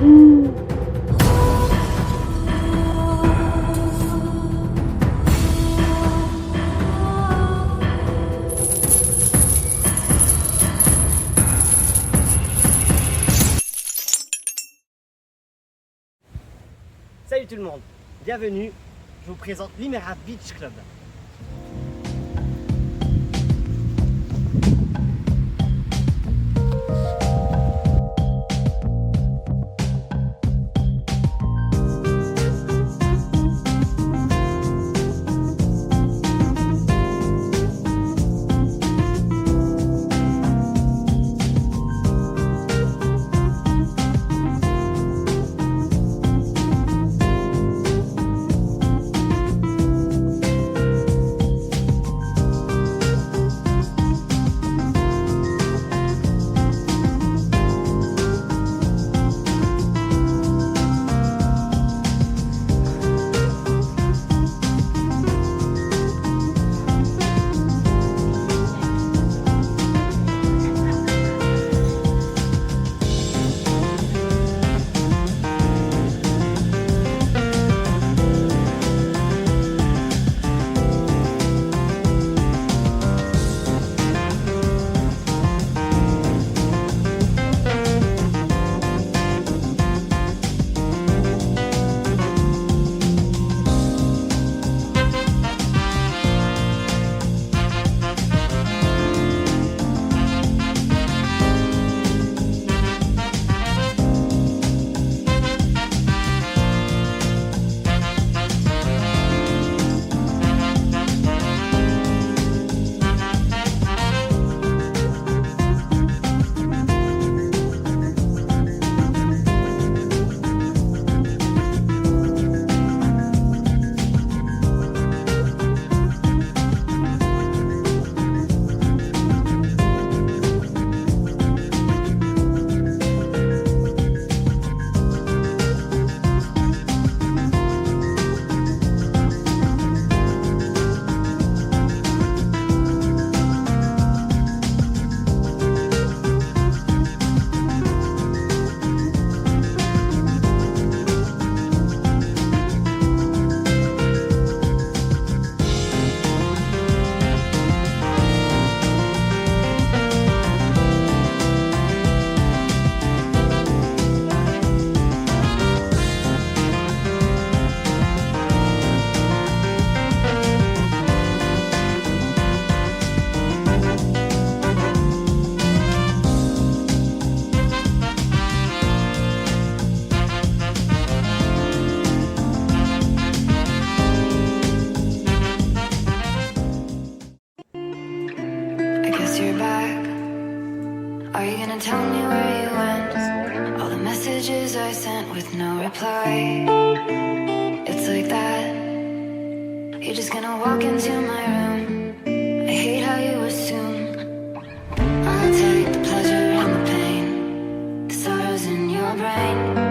Salut tout le monde, bienvenue, je vous présente l'Imera Beach Club. Are you gonna tell me where you went? All the messages I sent with no reply. It's like that. You're just gonna walk into my room. I hate how you assume I'll take the pleasure and the pain, the sorrows in your brain.